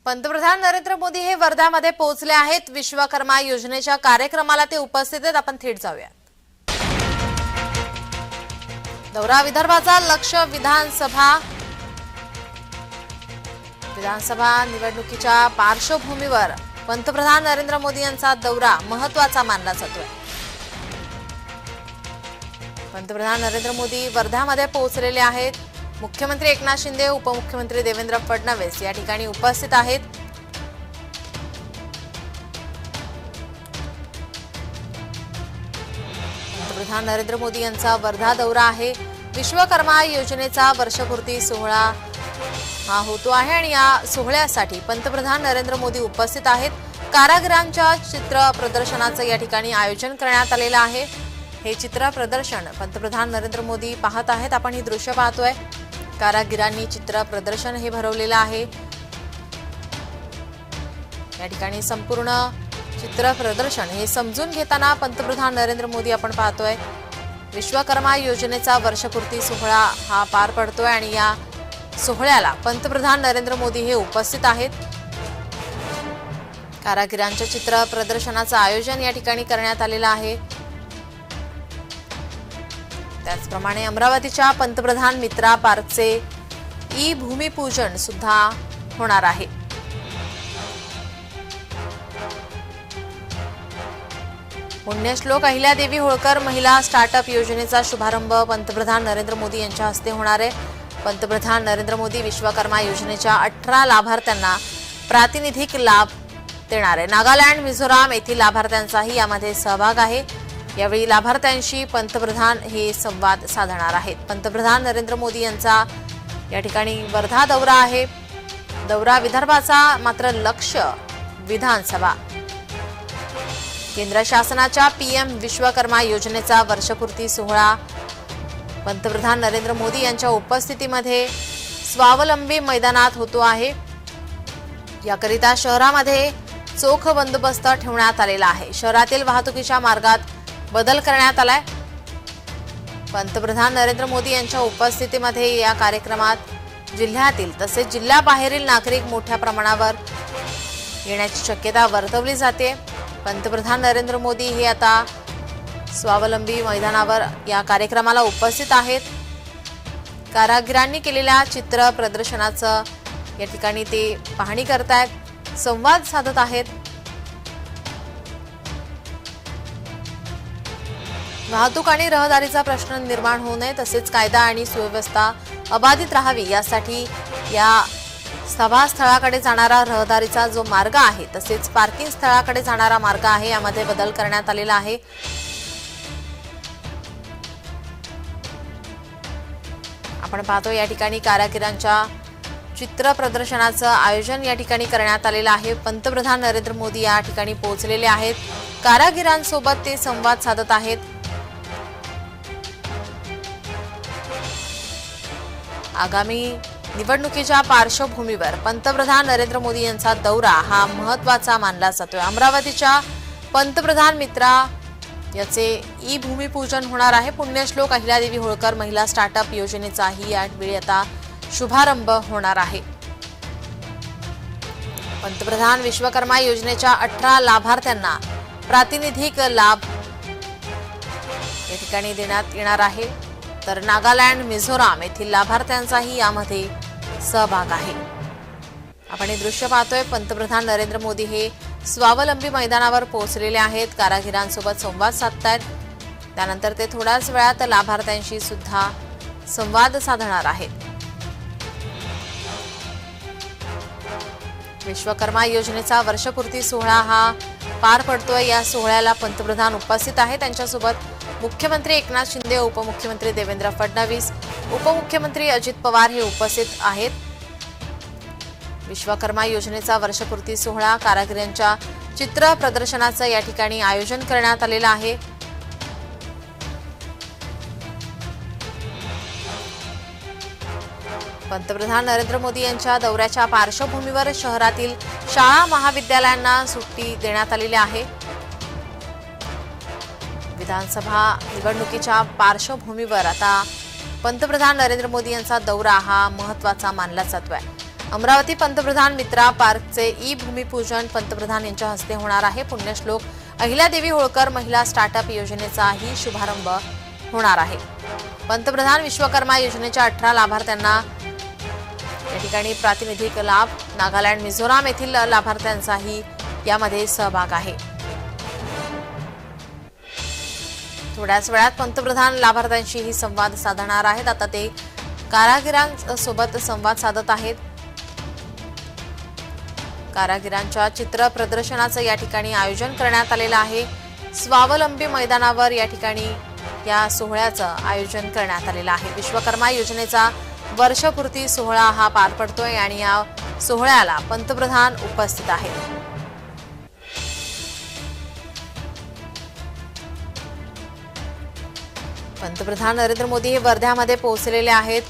पंतप्रधान नरेंद्र मोदी हे वर्धामध्ये पोहोचले आहेत। विश्वकर्मा योजनेच्या कार्यक्रमाला ते उपस्थित आहेत। आपण थेट जाऊया। दौरा विदर्भाचा लक्ष विधानसभा निवडणुकीच्या पार्श्वभूमीवर पंतप्रधान नरेंद्र मोदी यांचा दौरा महत्त्वाचा मानला जातोय। पंतप्रधान नरेंद्र मोदी वर्धामध्ये पोहोचलेले आहेत। मुख्यमंत्री एकनाथ शिंदे, उपमुख्यमंत्री देवेंद्र फडणवीस या ठिकाणी उपस्थित आहेत। पंतप्रधान नरेंद्र मोदी यांचा वर्धा दौरा आहे। विश्वकर्मा योजनेचा वर्षपूर्ती सोहळा हा होतो आहे आणि या सोहळ्यासाठी पंतप्रधान नरेंद्र मोदी उपस्थित आहेत। कारागिरांच्या चित्र प्रदर्शनाचं या ठिकाणी आयोजन करण्यात आलेलं आहे। हे चित्र प्रदर्शन पंतप्रधान नरेंद्र मोदी पाहत आहेत। आपण ही दृश्य पाहतोय। कारागिरांनी चित्र प्रदर्शन हे भरवलेलं आहे। या ठिकाणी संपूर्ण चित्र प्रदर्शन हे समजून घेताना पंतप्रधान नरेंद्र मोदी आपण पाहतोय। विश्वकर्मा योजनेचा वर्षपूर्ती सोहळा हा पार पडतोय आणि या सोहळ्याला पंतप्रधान नरेंद्र मोदी हे उपस्थित आहेत। कारागिरांच्या चित्र प्रदर्शनाचं आयोजन या ठिकाणी करण्यात आलेलं आहे। त्याचप्रमाणे अमरावतीच्या पंतप्रधान मित्रा पार्कचे भूमिपूजन सुद्धा होणार आहे। पुण्यश्लोक अहिल्यादेवी होळकर महिला स्टार्टअप योजनेचा शुभारंभ पंतप्रधान नरेंद्र मोदी यांच्या हस्ते होणार आहे। पंतप्रधान नरेंद्र मोदी विश्वकर्मा योजनेच्या 18 लाभार्थ्यांना प्रातिनिधिक लाभ देणार आहे। नागालँड, मिझोराम येथील लाभार्थ्यांचाही यामध्ये सहभाग आहे। यावेळी लाभार्थ्यांशी पंतप्रधान हे संवाद साधणार आहेत। पंतप्रधान नरेंद्र मोदी यांचा या ठिकाणी वर्धा दौरा आहे। दौरा विदर्भाचा मात्र लक्ष विधानसभा। केंद्र शासनाच्या पीएम विश्वकर्मा योजनेचा वर्षपूर्ती सोहळा पंतप्रधान नरेंद्र मोदी यांच्या उपस्थितीमध्ये स्वावलंबी मैदानात होतो आहे। याकरिता शहरामध्ये चोख बंदोबस्त ठेवण्यात आलेला आहे। शहरातील वाहतुकीच्या मार्गात बदल करण्यात आलाय। पंतप्रधान नरेंद्र मोदी यांच्या उपस्थितीमध्ये या कार्यक्रमात जिल्ह्यातील तसेच जिल्ह्याबाहेरील नागरिक मोठ्या प्रमाणावर येण्याची शक्यता वर्तवली जाते। पंतप्रधान नरेंद्र मोदी हे आता स्वावलंबी मैदानावर या कार्यक्रमाला उपस्थित आहेत। कारागिरांनी केलेल्या चित्र प्रदर्शनाचं या ठिकाणी ते पाहणी करतायत, संवाद साधत आहेत। वाहतूक आणि रहदारीचा प्रश्न निर्माण होऊ नये तसेच कायदा आणि सुव्यवस्था अबाधित राहावी यासाठी या सभास्थळाकडे जाणारा रहदारीचा जो मार्ग आहे तसेच पार्किंग स्थळाकडे जाणारा मार्ग आहे यामध्ये बदल करण्यात आलेला आहे। आपण पाहतो या ठिकाणी कारागिरांच्या चित्र प्रदर्शनाचं आयोजन या ठिकाणी करण्यात आलेलं आहे। पंतप्रधान नरेंद्र मोदी या ठिकाणी पोहोचलेले आहेत। कारागिरांसोबत ते संवाद साधत आहेत। आगामी निवडणुकीच्या पार्श्वभूमीवर पंतप्रधान नरेंद्र मोदी यांचा दौरा हा महत्त्वाचा मानला जातोय। अमरावतीच्या पंतप्रधान मित्रा याचे भूमिपूजन होणार आहे। पुण्यश्लोक अहिल्यादेवी होळकर महिला स्टार्टअप योजनेचाही यावेळी आता शुभारंभ होणार आहे। पंतप्रधान विश्वकर्मा योजनेच्या 18 लाभार्थ्यांना प्रातिनिधिक लाभ या ठिकाणी देण्यात येणार आहे। तर नागालँड, मिझोराम येथील लाभार्थ्यांचाही यामध्ये सहभाग आहे। आपण हे दृश्य पाहतोय। पंतप्रधान नरेंद्र मोदी हे स्वावलंबी मैदानावर पोहोचलेले आहेत। कारागिरांसोबत संवाद साधतायत। त्यानंतर ते थोड्याच वेळात लाभार्थ्यांशी सुद्धा संवाद साधणार आहेत। विश्वकर्मा योजनेचा वर्षपूर्ती सोहळा हा पार पडतोय। या सोहळ्याला पंतप्रधान उपस्थित आहेत। त्यांच्यासोबत मुख्यमंत्री एकनाथ शिंदे, उपमुख्यमंत्री देवेंद्र फडणवीस, उपमुख्यमंत्री अजित पवार हे उपस्थित आहेत। विश्वकर्मा योजनेचा वर्षपूर्ती सोहळा कारागिरांच्या चित्र प्रदर्शनाचं या ठिकाणी आयोजन करण्यात आलेलं आहे। पंतप्रधान नरेंद्र मोदी यांच्या दौऱ्याच्या पार्श्वभूमीवर शहरातील शाळा महाविद्यालयांना सुट्टी देण्यात आलेली आहे। विधानसभा निवडणुकीच्या पार्श्वभूमीवर आता पंतप्रधान नरेंद्र मोदी यांचा दौरा हा महत्त्वाचा मानला जातोय। अमरावती पंतप्रधान मित्रा पार्कचे ई भूमिपूजन पंतप्रधान यांच्या हस्ते होणार आहे। पुण्यश्लोक अहिल्यादेवी होळकर महिला स्टार्टअप योजनेचाही शुभारंभ होणार आहे। पंतप्रधान विश्वकर्मा योजनेच्या 18 लाभार्थ्यांना या ठिकाणी प्रातिनिधिक लाभ, नागालँड, मिझोराम येथील लाभार्थ्यांचाही यामध्ये सहभाग आहे। थोड्याच वेळात पंतप्रधान लाभार्थ्यांशीही संवाद साधणार आहेत। आता ते कारागिरांसोबत संवाद साधत आहेत। कारागिरांच्या चित्र प्रदर्शनाचं या ठिकाणी आयोजन करण्यात आलेलं आहे। स्वावलंबी मैदानावर या ठिकाणी या सोहळ्याचं आयोजन करण्यात आलेलं आहे। विश्वकर्मा योजनेचा वर्षपूर्ती सोहळा हा पार पडतोय आणि या सोहळ्याला पंतप्रधान उपस्थित आहेत। पंतप्रधान नरेंद्र मोदी हे वर्ध्यामध्ये पोहोचलेले आहेत।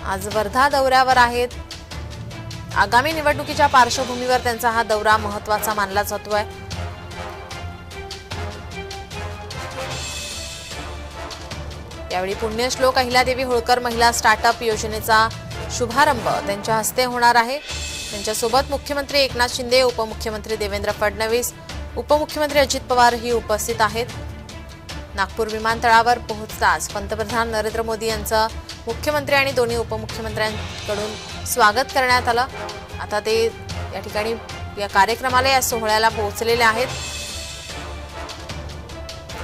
आज वर्धा दौऱ्यावर आहेत। आगामी निवडणुकीच्या पार्श्वभूमीवर त्यांचा हा दौरा महत्त्वाचा मानला जातोय। यावेळी पुण्यश्लोक अहिल्यादेवी होळकर महिला स्टार्टअप योजनेचा शुभारंभ त्यांच्या हस्ते होणार आहे। त्यांच्यासोबत मुख्यमंत्री एकनाथ शिंदे, उपमुख्यमंत्री देवेंद्र फडणवीस, उपमुख्यमंत्री अजित पवार ही उपस्थित आहेत। नागपूर विमानतळावर पोहोचताच पंतप्रधान नरेंद्र मोदी यांचं मुख्यमंत्री आणि दोन्ही उपमुख्यमंत्र्यांकडून स्वागत करण्यात आलं। आता ते या ठिकाणी या कार्यक्रमाला, या सोहळ्याला पोहोचलेले आहेत।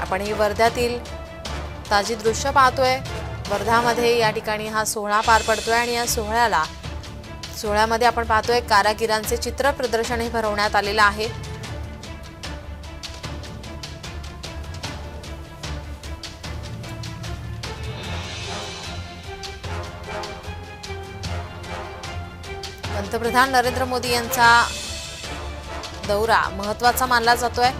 आपण ही वर्ध्यातील ताजी दृश्य पाहतोय। वर्धामध्ये या ठिकाणी हा सोहळा पार पडतोय आणि या सोहळ्यामध्ये आपण पाहतोय कारागिरांचे चित्र प्रदर्शनही भरवण्यात आलेलं आहे। पंतप्रधान नरेंद्र मोदी यांचा दौरा महत्त्वाचा मानला जातोय।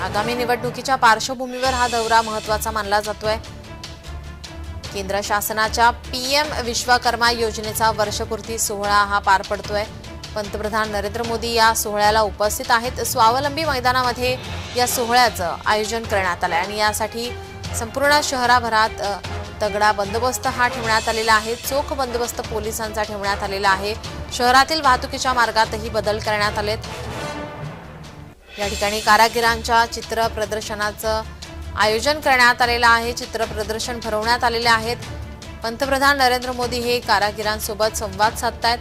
आगामी निवडणुकीच्या पार्श्वभूमीवर हा दौरा महत्त्वाचा मानला जातोय। केंद्र शासनाच्या पीएम विश्वकर्मा योजनेचा वर्षपूर्ती सोहळा हा पार पडतोय। पंतप्रधान नरेंद्र मोदी या सोहळ्याला उपस्थित आहेत। स्वावलंबी मैदानामध्ये या सोहळ्याचं आयोजन करण्यात आलंय आणि यासाठी संपूर्ण शहराभरात तगडा बंदोबस्त हा ठेवण्यात आलेला आहे। चोख बंदोबस्त पोलिसांचा ठेवण्यात आलेला आहे। शहरातील वाहतुकीच्या मार्गातही बदल करण्यात आलेत। या ठिकाणी कारागिरांच्या चित्र प्रदर्शनाचं आयोजन करण्यात आलेलं आहे। चित्र प्रदर्शन भरवण्यात आलेले आहेत। पंतप्रधान नरेंद्र मोदी हे कारागिरांसोबत संवाद साधतायत।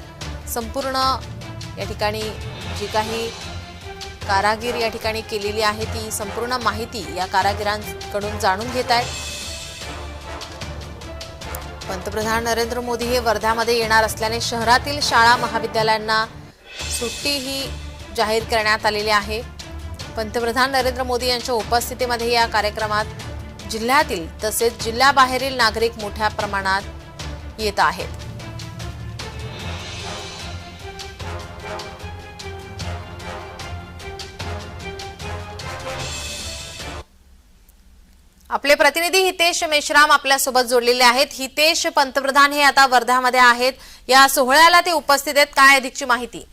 संपूर्ण या ठिकाणी जी काही कारागीर या ठिकाणी केलेली आहे ती संपूर्ण माहिती या कारागिरांकडून जाणून घेत आहेत। पंतप्रधान नरेंद्र मोदी हे वर्ध्यामध्ये येणार असल्याने शहरातील शाळा महाविद्यालयांना सुट्टीही जाहीर करण्यात आलेली आहे। पंतप्रधान नरेंद्र मोदी यांच्या उपस्थितीमध्ये या कार्यक्रमात जिल्ह्यातील तसेच जिल्ह्याबाहेरील नागरिक मोठ्या प्रमाणात येत आहेत। आपले प्रतिनिधी हितेश मेश्राम आपल्यासोबत जोडलेले आहेत। हितेश, पंतप्रधान हे आता वर्ध्यामध्ये आहेत, या सोहळ्याला ते उपस्थित आहेत, काय अधिकची माहिती?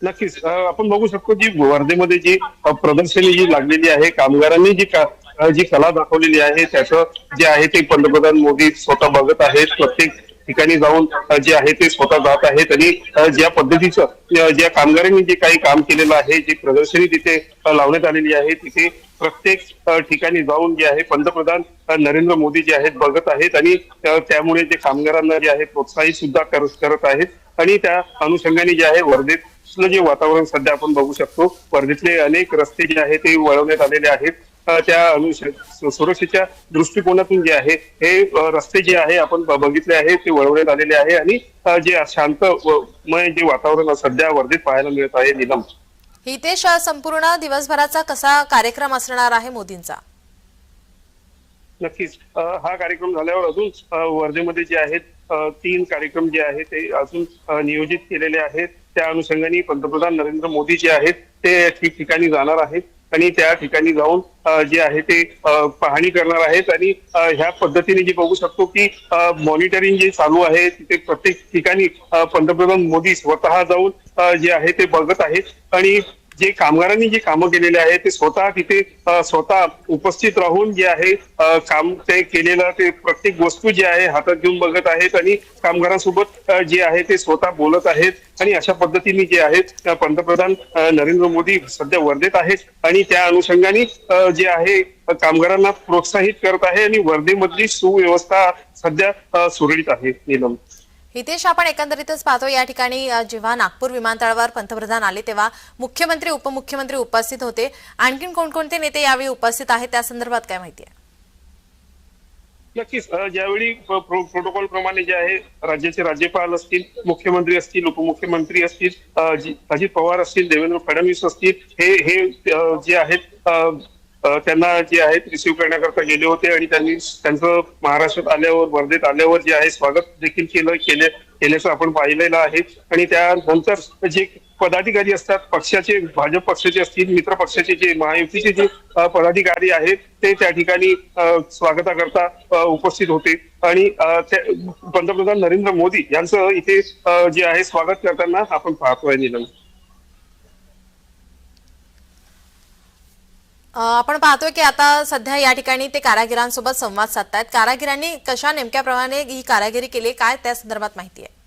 नक्कीच आपण बघू शकतो जी वर्धेमध्ये जी प्रदर्शनी जी लागलेली आहे, कामगारांनी जी कला दाखवलेली आहे त्याचं जे आहे ते पंतप्रधान मोदी स्वतः बघत आहेत। प्रत्येक ठिकाणी जाऊन जे आहे ते स्वतः जात आहेत आणि ज्या पद्धतीचं ज्या कामगारांनी जे काही काम केलेलं आहे, जी प्रदर्शनी तिथे लावण्यात आलेली आहे, तिथे प्रत्येक ठिकाणी जाऊन जे आहे पंतप्रधान नरेंद्र मोदी जे आहेत बघत आहेत आणि त्यामुळे जे कामगारांना जे आहे प्रोत्साहित सुद्धा करत आहेत। आणि त्या अनुषंगाने जे आहे वर्धेतलं जे वातावरण सध्या आपण बघू शकतो, वर्धेतले अनेक रस्ते जे आहे ते वळवण्यात आलेले आहेत। त्या सुरक्षेच्या दृष्टिकोनातून जे आहे हे रस्ते जे आहे आपण बघितले आहे ते वळवण्यात आलेले आहे आणि जे शांतमय जे वातावरण सध्या वर्धेत पाहायला मिळत आहे। नीलम, हितेश, संपूर्ण दिवसभराचा कसा कार्यक्रम असणार आहे मोदींचा? नक्कीच हा कार्यक्रम झाल्यावर अजून वर्धेमध्ये जे आहेत 3 कार्यक्रम जे आहेत ते अजून नियोजित केलेले आहेत। त्या अनुषंगाने पंतप्रधान नरेंद्र मोदी जे आहेत ते ठिकठिकाणी जाणार आहेत आणि त्या ठिकाणी जाऊन जे आहे ते पाहणी करणार आहेत आणि ह्या पद्धतीने जे बघू शकतो की मॉनिटरिंग जे चालू आहे तिथे प्रत्येक ठिकाणी पंतप्रधान मोदी स्वतः जाऊन जे आहे ते बघत आहेत आणि जे कामगारांनी जे कामं केलेले आहे ते स्वतः तिथे स्वतः उपस्थित राहून जे आहे काम ते केलेलं ते प्रत्येक वस्तू जी आहे हातात घेऊन बघत आहेत आणि कामगारांसोबत जे आहे ते स्वतः बोलत आहेत आणि अशा पद्धतीने जे आहेत पंतप्रधान नरेंद्र मोदी सध्या वर्धेत आहेत आणि त्या अनुषंगाने जे आहे कामगारांना प्रोत्साहित करत आहे आणि वर्धेमधली सुव्यवस्था सध्या सुरळीत आहे. नीलम, हितेश, आपण एकंदरीतच पाहतो या ठिकाणी जेव्हा नागपूर विमानतळावर पंतप्रधान आले तेव्हा मुख्यमंत्री उपमुख्यमंत्री उपस्थित होते. आणखीन कोणकोणते नेते यावेळी उपस्थित आहेत त्या संदर्भात काय माहिती आहे? नक्कीच ज्यावेळी प्रोटोकॉल प्रमाणे जे आहे राज्याचे राज्यपाल असतील, मुख्यमंत्री असतील, उपमुख्यमंत्री असतील, अजित पवार असतील, देवेंद्र फडणवीस असतील, हे जे आहेत त्यांना जे आहेत रिसिव्ह करण्याकरता गेले होते आणि त्यांनी त्यांचं महाराष्ट्रात आल्यावर वर्धेत आल्यावर जे आहे स्वागत देखील केल्याचं आपण पाहिलेलं आहे. आणि त्यानंतर जे पदाधिकारी असतात पक्षाचे, भाजप पक्षाचे असतील, मित्र पक्षाचे जे महायुतीचे जे पदाधिकारी आहेत ते त्या ठिकाणी स्वागताकरता उपस्थित होते आणि पंतप्रधान नरेंद्र मोदी यांचं इथे जे आहे स्वागत करताना आपण पाहतोय. नीलम, आपण पाहतोय की आता सध्या या ठिकाणी ते कारागिरांसोबत संवाद साधतायत. कारागिरांनी कशा नेमक्या प्रमाणे ही कारागिरी केली, काय त्या संदर्भात माहिती आहे?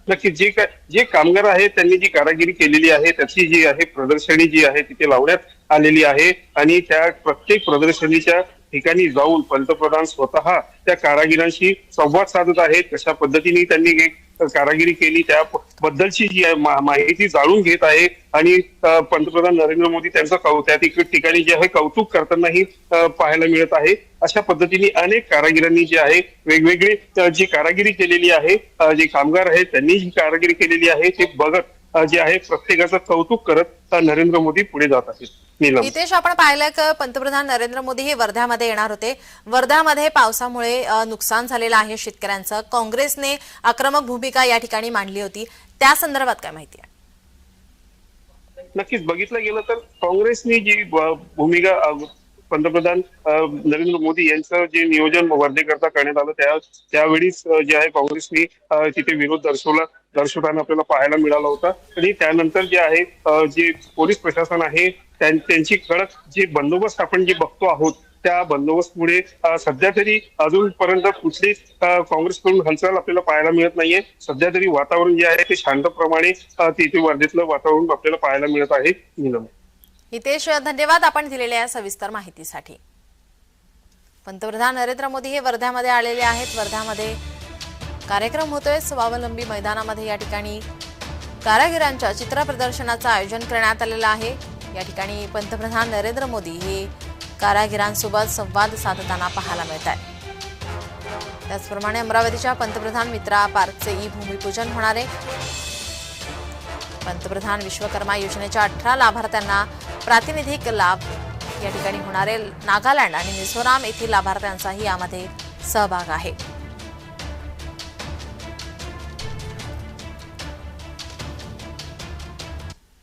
नक्की जे कामगार आहेत त्यांनी जी कारागिरी केलेली आहे त्याची जी आहे प्रदर्शनी जी आहे तिथे लावण्यात आलेली आहे आणि त्या प्रत्येक प्रदर्शनीच्या ठिकाणी जाऊन पंतप्रधान स्वतः त्या कारागिरांशी संवाद साधत आहेत. कशा पद्धतीने त्यांनी कारागिरी केली त्याबद्दलची जी माहिती जाणून घेत आहे आणि पंतप्रधान नरेंद्र मोदी त्यांचं त्या ठिकाणी जे आहे कौतुक करतानाही पाहायला मिळत आहे. अशा पद्धतीने अनेक कारागिरांनी जे आहे वेगवेगळी जी कारागिरी केलेली आहे, जे कामगार आहेत त्यांनी जी कारागिरी केलेली आहे ते बघत जे आहे प्रत्येकाचं कौतुक करत नरेंद्र मोदी पुढे जात आहेत. हितेश, आपण पाहिलं की पंतप्रधान नरेंद्र मोदी हे वर्ध्यामध्ये येणार होते. वर्ध्यामध्ये पावसामुळे नुकसान झालेलं आहे शेतकऱ्यांचं. काँग्रेसने आक्रमक भूमिका या ठिकाणी मांडली होती, त्या संदर्भात काय माहिती आहे? नक्कीच बघितलं गेलं तर काँग्रेसने जी भूमिका पंतप्रधान नरेंद्र मोदी यांचं जे नियोजन वर्धेकरता करण्यात आलं त्यावेळीच जे आहे काँग्रेसने तिथे विरोध दर्शवताना आपल्याला पाहायला मिळाला होता. आणि त्यानंतर जे आहे जे पोलीस प्रशासन आहे त्यांची कडक जे बंदोबस्त आपण जे बघतो आहोत त्या बंदोबस्तमुळे सध्या तरी अजूनपर्यंत कुठलीच काँग्रेसकडून हालचाल आपल्याला पाहायला मिळत नाहीये. सध्या तरी वातावरण जे आहे ते शांतप्रमाणे तिथे वर्धेतलं वातावरण आपल्याला पाहायला मिळत आहे. नीलम, हितेश, धन्यवाद आपण दिलेल्या या सविस्तर माहितीसाठी. पंतप्रधान नरेंद्र मोदी हे वर्ध्यामध्ये आलेले आहेत. वर्ध्यामध्ये कार्यक्रम होतोय स्वावलंबी मैदानामध्ये. या ठिकाणी कारागिरांच्या चित्र प्रदर्शनाचं आयोजन करण्यात आलेलं आहे. या ठिकाणी पंतप्रधान नरेंद्र मोदी हे कारागिरांसोबत संवाद साधताना पाहायला मिळत आहे. त्याचप्रमाणे अमरावतीच्या पंतप्रधान मित्रा पार्कचे भूमिपूजन होणार आहे. पंतप्रधान विश्वकर्मा योजनेच्या 18 लाभार्थ्यांना प्रातिनिधिक लाभ या ठिकाणी होणार आहे. नागालँड आणि मिझोराम येथील लाभार्थ्यांचाही यामध्ये सहभाग आहे.